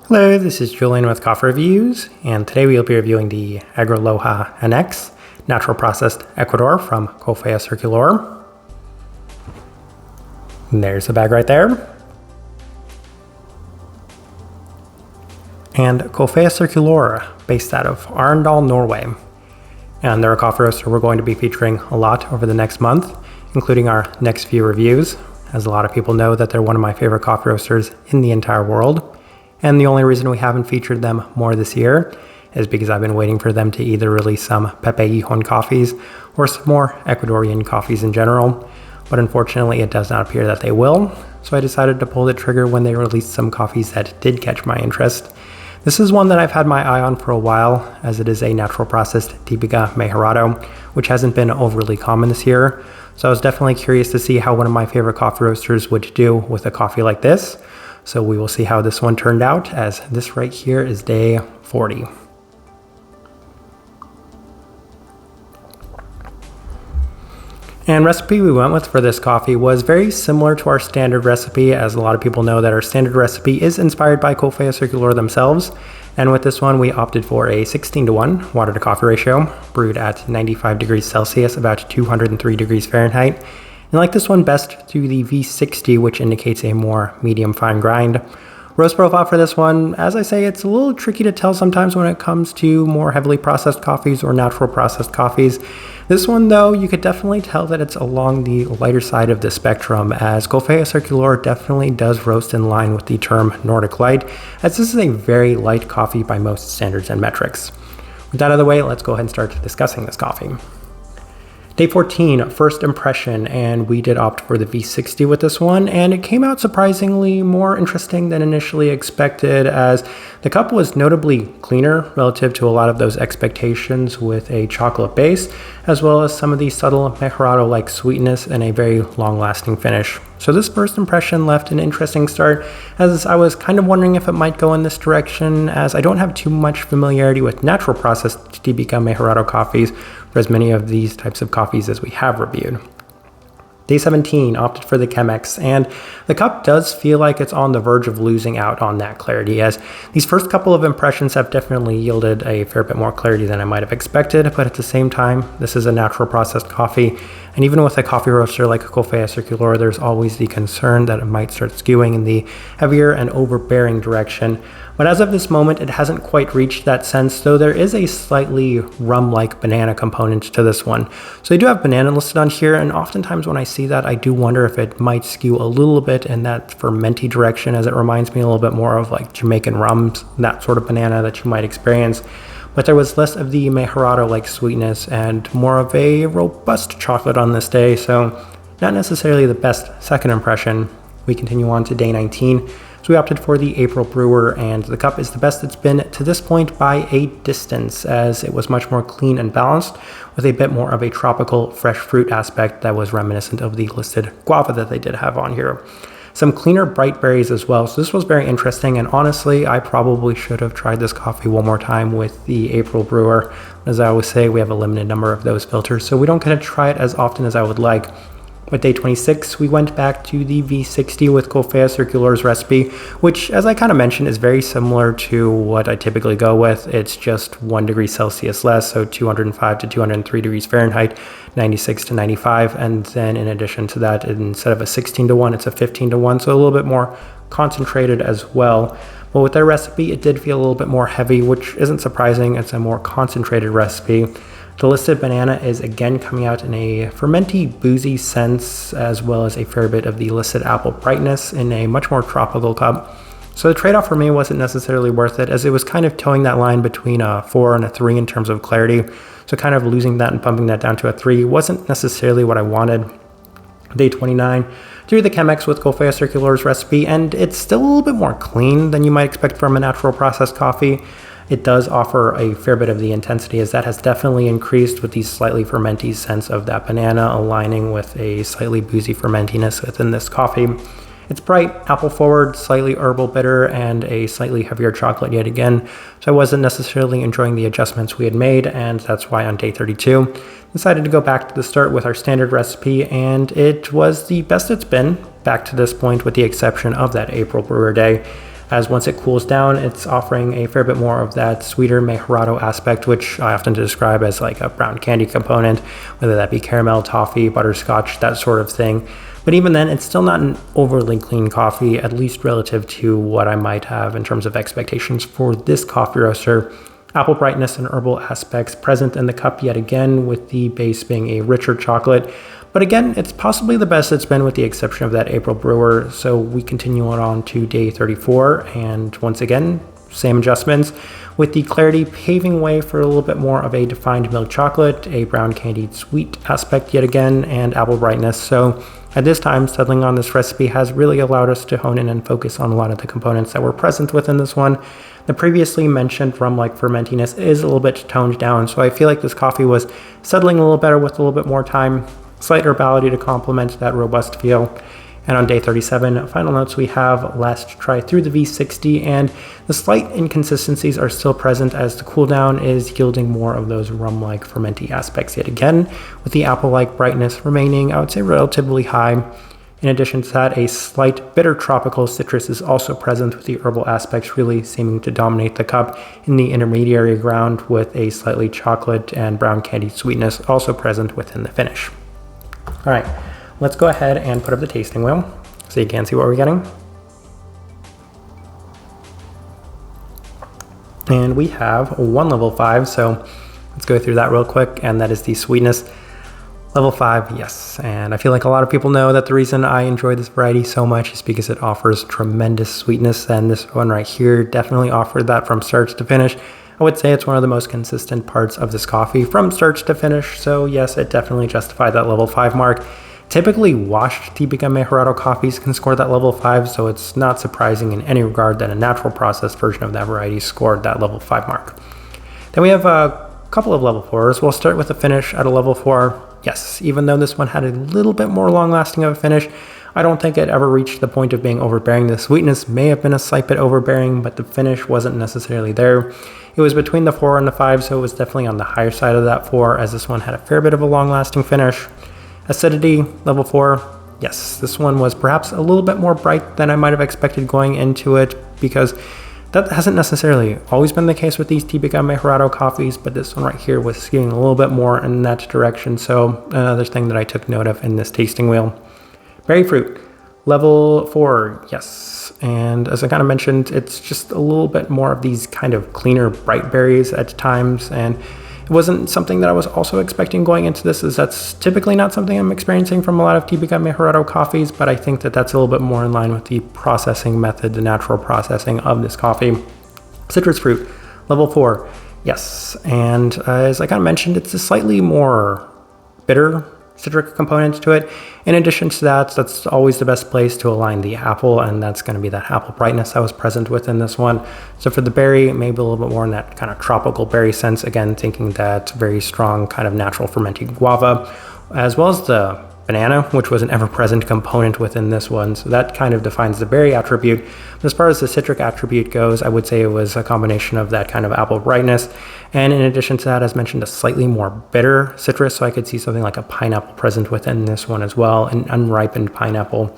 Hello, this is Julian with Coffee Reviews, and today we'll be reviewing the Argoloja NX Natural Processed Ecuador from Coffea Circulor. And there's the bag right there. And Coffea Circulor, based out of Arendal, Norway. And they're a coffee roaster we're going to be featuring a lot over the next month, including our next few reviews, as a lot of people know that they're one of my favorite coffee roasters in the entire world. And the only reason we haven't featured them more this year is because I've been waiting for them to either release some Pepe Hijón coffees or some more Ecuadorian coffees in general. But unfortunately, it does not appear that they will. So I decided to pull the trigger when they released some coffees that did catch my interest. This is one that I've had my eye on for a while, as it is a natural processed Típica Mejorado, which hasn't been overly common this year. So I was definitely curious to see how one of my favorite coffee roasters would do with a coffee like this. So we will see how this one turned out, as this right here is day 40. And recipe we went with for this coffee was very similar to our standard recipe, as a lot of people know that our standard recipe is inspired by Coffea Circulor themselves. And with this one, we opted for a 16:1 water to coffee ratio, brewed at 95 degrees Celsius, about 203 degrees Fahrenheit. And like this one best to the V60, which indicates a more medium fine grind. Roast profile for this one, as I say, it's a little tricky to tell sometimes when it comes to more heavily processed coffees or natural processed coffees. This one though, you could definitely tell that it's along the lighter side of the spectrum, as Coffea Circulor definitely does roast in line with the term Nordic Light, as this is a very light coffee by most standards and metrics. With that out of the way, let's go ahead and start discussing this coffee. Day 14, first impression, and we did opt for the V60 with this one, and it came out surprisingly more interesting than initially expected, as the cup was notably cleaner relative to a lot of those expectations with a chocolate base, as well as some of the subtle Mejorado-like sweetness and a very long-lasting finish. So this first impression left an interesting start, as I was kind of wondering if it might go in this direction, as I don't have too much familiarity with natural processed Típica Mejorado coffees for as many of these types of coffees as we have reviewed. Day 17, opted for the Chemex, and the cup does feel like it's on the verge of losing out on that clarity, as these first couple of impressions have definitely yielded a fair bit more clarity than I might have expected, but at the same time, this is a natural processed coffee, and even with a coffee roaster like Coffea Circulor, there's always the concern that it might start skewing in the heavier and overbearing direction. But as of this moment, it hasn't quite reached that sense, though there is a slightly rum-like banana component to this one. So they do have banana listed on here, and oftentimes when I see that, I do wonder if it might skew a little bit in that fermenty direction, as it reminds me a little bit more of like Jamaican rums, that sort of banana that you might experience. But there was less of the Mejorado-like sweetness and more of a robust chocolate on this day, so not necessarily the best second impression. We continue on to day 19. So we opted for the April brewer, and the cup is the best it's been to this point by a distance, as it was much more clean and balanced with a bit more of a tropical fresh fruit aspect that was reminiscent of the listed guava that they did have on here. Some cleaner bright berries as well, so this was very interesting, and honestly I probably should have tried this coffee one more time with the April brewer. As I always say, we have a limited number of those filters, so we don't get to try it as often as I would like. With day 26, we went back to the V60 with Coffea Circulor's recipe, which, as I kind of mentioned, is very similar to what I typically go with. It's just 1 degree Celsius less, so 205 to 203 degrees Fahrenheit, 96 to 95, and then in addition to that, instead of a 16:1, it's a 15:1, so a little bit more concentrated as well. But with their recipe, it did feel a little bit more heavy, which isn't surprising. It's a more concentrated recipe. The listed banana is again coming out in a fermenty, boozy sense, as well as a fair bit of the listed apple brightness in a much more tropical cup. So the trade-off for me wasn't necessarily worth it, as it was kind of towing that line between a 4 and a 3 in terms of clarity. So kind of losing that and bumping that down to a 3 wasn't necessarily what I wanted. Day 29, through the Chemex with Coffea Circulor's recipe, and it's still a little bit more clean than you might expect from a natural processed coffee. It does offer a fair bit of the intensity, as that has definitely increased with the slightly fermenty sense of that banana aligning with a slightly boozy fermentiness within this coffee. It's bright, apple forward, slightly herbal bitter, and a slightly heavier chocolate yet again, so I wasn't necessarily enjoying the adjustments we had made, and that's why on day 32, decided to go back to the start with our standard recipe, and it was the best it's been back to this point with the exception of that April brewer day. as once it cools down, it's offering a fair bit more of that sweeter Mejorado aspect, which I often describe as like a brown candy component, whether that be caramel, toffee, butterscotch, that sort of thing. But even then, it's still not an overly clean coffee, at least relative to what I might have in terms of expectations for this coffee roaster. Apple brightness and herbal aspects present in the cup yet again, with the base being a richer chocolate. But again, it's possibly the best it's been with the exception of that April brewer. So we continue on to day 34, and once again, same adjustments, with the clarity paving way for a little bit more of a defined milk chocolate, a brown candied sweet aspect yet again, and apple brightness. So at this time, settling on this recipe has really allowed us to hone in and focus on a lot of the components that were present within this one. The previously mentioned rum-like fermentiness is a little bit toned down, so I feel like this coffee was settling a little better with a little bit more time. Slight herbality to complement that robust feel. And on day 37, final notes, we have last try through the V60, and the slight inconsistencies are still present as the cool down is yielding more of those rum-like fermenty aspects yet again, with the apple-like brightness remaining, I would say, relatively high. In addition to that, a slight bitter tropical citrus is also present, with the herbal aspects really seeming to dominate the cup in the intermediary ground, with a slightly chocolate and brown candied sweetness also present within the finish. All right, let's go ahead and put up the tasting wheel so you can see what we're getting. And we have one level 5, so let's go through that real quick, and that is the sweetness. Level 5, yes, and I feel like a lot of people know that the reason I enjoy this variety so much is because it offers tremendous sweetness, and this one right here definitely offered that from start to finish. I would say it's one of the most consistent parts of this coffee from start to finish, so yes, it definitely justified that level 5 mark. Typically, washed Típica Mejorado coffees can score that level 5, so it's not surprising in any regard that a natural processed version of that variety scored that level 5 mark. Then we have a couple of level 4s. We'll start with the finish at a level 4. Yes, even though this one had a little bit more long-lasting of a finish, I don't think it ever reached the point of being overbearing. The sweetness may have been a slight bit overbearing, but the finish wasn't necessarily there. It was between the 4 and the 5, so it was definitely on the higher side of that 4, as this one had a fair bit of a long-lasting finish. Acidity, level 4. Yes, this one was perhaps a little bit more bright than I might have expected going into it, because that hasn't necessarily always been the case with these Típica Mejorado coffees, but this one right here was skewing a little bit more in that direction, so another thing that I took note of in this tasting wheel. Berry fruit, level 4, yes. And as I kind of mentioned, it's just a little bit more of these kind of cleaner, bright berries at times, and it wasn't something that I was also expecting going into this, as that's typically not something I'm experiencing from a lot of Típica Mejorado coffees, but I think that that's a little bit more in line with the processing method, the natural processing of this coffee. Citrus fruit, level 4, yes. And as I kind of mentioned, it's a slightly more bitter citric component to it. In addition to that, that's always the best place to align the apple, and that's going to be that apple brightness that was present within this one. So for the berry, maybe a little bit more in that kind of tropical berry sense, again thinking that very strong kind of natural fermenting guava, as well as the banana, which was an ever-present component within this one. So that kind of defines the berry attribute. But as far as the citric attribute goes, I would say it was a combination of that kind of apple brightness. And in addition to that, as mentioned, a slightly more bitter citrus. So I could see something like a pineapple present within this one as well, an unripened pineapple.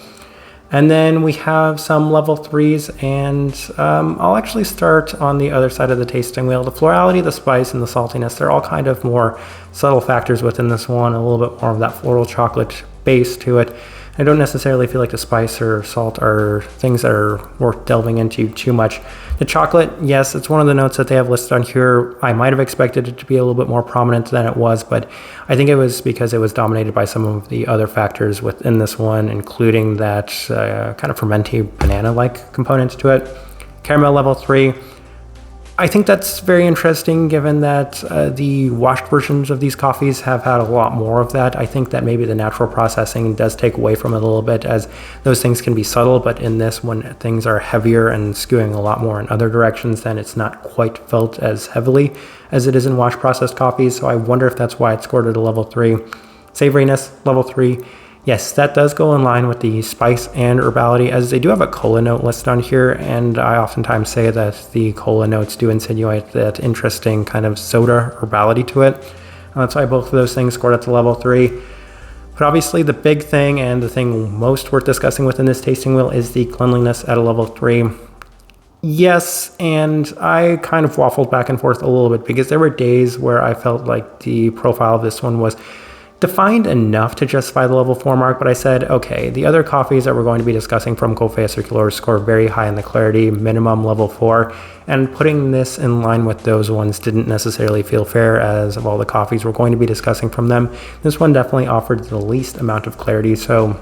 And then we have some level 3s, and I'll actually start on the other side of the tasting wheel. The florality, the spice, and the saltiness, they're all kind of more subtle factors within this one, a little bit more of that floral chocolate base to it. I don't necessarily feel like the spice or salt are things that are worth delving into too much. The chocolate, yes, it's one of the notes that they have listed on here. I might have expected it to be a little bit more prominent than it was, but I think it was because it was dominated by some of the other factors within this one, including that kind of fermenty banana-like components to it. Caramel level 3. I think that's very interesting given that the washed versions of these coffees have had a lot more of that. I think that maybe the natural processing does take away from it a little bit, as those things can be subtle, but in this, when things are heavier and skewing a lot more in other directions, then it's not quite felt as heavily as it is in washed processed coffees. So I wonder if that's why it scored at a level 3. Savoriness, level 3. Yes, that does go in line with the spice and herbality, as they do have a cola note listed on here, and I oftentimes say that the cola notes do insinuate that interesting kind of soda herbality to it. That's why both of those things scored at the level 3. But obviously the big thing, and the thing most worth discussing within this tasting wheel, is the cleanliness at a level 3. Yes, and I kind of waffled back and forth a little bit because there were days where I felt like the profile of this one was defined enough to justify the level 4 mark, but I said, okay, the other coffees that we're going to be discussing from Coffea Circulor score very high in the clarity, minimum level 4, and putting this in line with those ones didn't necessarily feel fair, as of all the coffees we're going to be discussing from them, this one definitely offered the least amount of clarity, so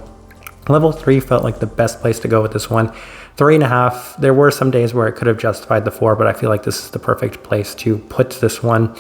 level 3 felt like the best place to go with this one. 3.5, there were some days where it could have justified the 4, but I feel like this is the perfect place to put this one.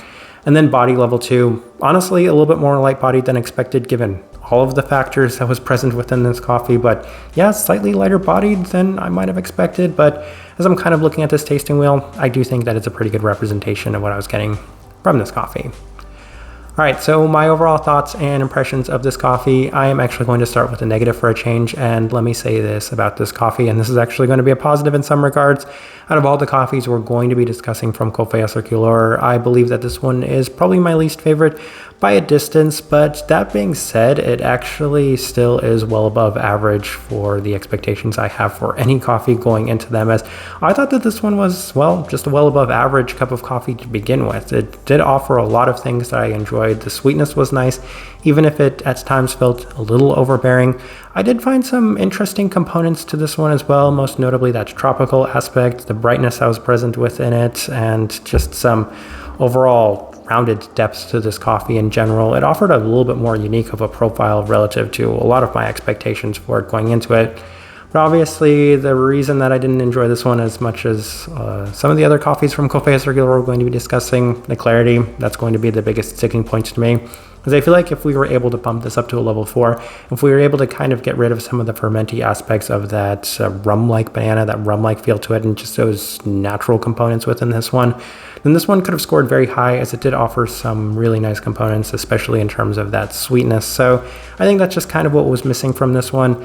And then body level 2, honestly a little bit more light bodied than expected given all of the factors that was present within this coffee, but yeah, slightly lighter bodied than I might have expected, but as I'm kind of looking at this tasting wheel, I do think that it's a pretty good representation of what I was getting from this coffee. All right, so my overall thoughts and impressions of this coffee, I am actually going to start with a negative for a change, and let me say this about this coffee, and this is actually going to be a positive in some regards. Out of all the coffees we're going to be discussing from Coffea Circulor, I believe that this one is probably my least favorite by a distance, but that being said, it actually still is well above average for the expectations I have for any coffee going into them, as I thought that this one was, well, just a well above average cup of coffee to begin with. It did offer a lot of things that I enjoyed. The sweetness was nice, even if it at times felt a little overbearing. I did find some interesting components to this one as well, most notably that tropical aspect, the brightness that was present within it, and just some overall rounded depths to this coffee in general. It offered a little bit more unique of a profile relative to a lot of my expectations for it going into it. But obviously, the reason that I didn't enjoy this one as much as some of the other coffees from Coffea Circulor we're going to be discussing, the clarity, that's going to be the biggest sticking point to me. Because I feel like if we were able to bump this up to a level 4, if we were able to kind of get rid of some of the fermenty aspects of that rum-like banana, that rum-like feel to it, and just those natural components within this one, then this one could have scored very high, as it did offer some really nice components, especially in terms of that sweetness. So I think that's just kind of what was missing from this one.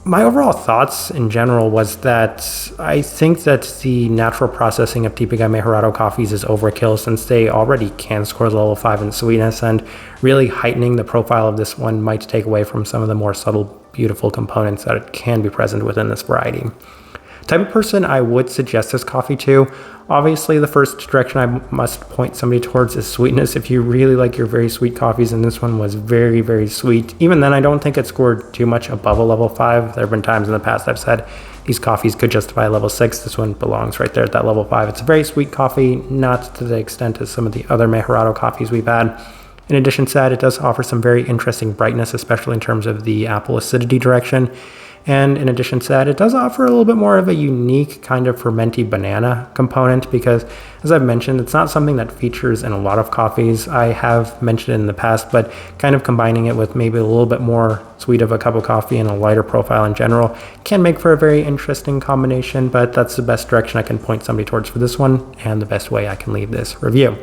My overall thoughts in general was that I think that the natural processing of Típica Mejorado coffees is overkill, since they already can score level 5 in sweetness, and really heightening the profile of this one might take away from some of the more subtle, beautiful components that can be present within this variety. Type of person I would suggest this coffee to, obviously the first direction I must point somebody towards is sweetness. If you really like your very sweet coffees, and this one was very, very sweet. Even then, I don't think it scored too much above a level 5. There have been times in the past I've said these coffees could justify level 6. This one belongs right there at that level 5. It's a very sweet coffee, not to the extent as some of the other Mejorado coffees we've had. In addition to that, it does offer some very interesting brightness, especially in terms of the apple acidity direction. And in addition to that, it does offer a little bit more of a unique kind of fermenty banana component, because as I've mentioned, it's not something that features in a lot of coffees. I have mentioned it in the past, but kind of combining it with maybe a little bit more sweet of a cup of coffee and a lighter profile in general can make for a very interesting combination, but that's the best direction I can point somebody towards for this one, and the best way I can leave this review.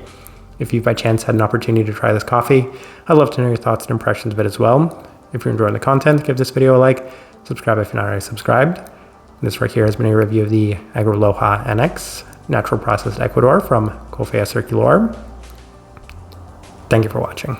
If you by chance had an opportunity to try this coffee, I'd love to know your thoughts and impressions of it as well. If you're enjoying the content, give this video a like. Subscribe if you're not already subscribed. This right here has been a review of the Argoloja NX, natural processed Ecuador from Coffea Circulor. Thank you for watching.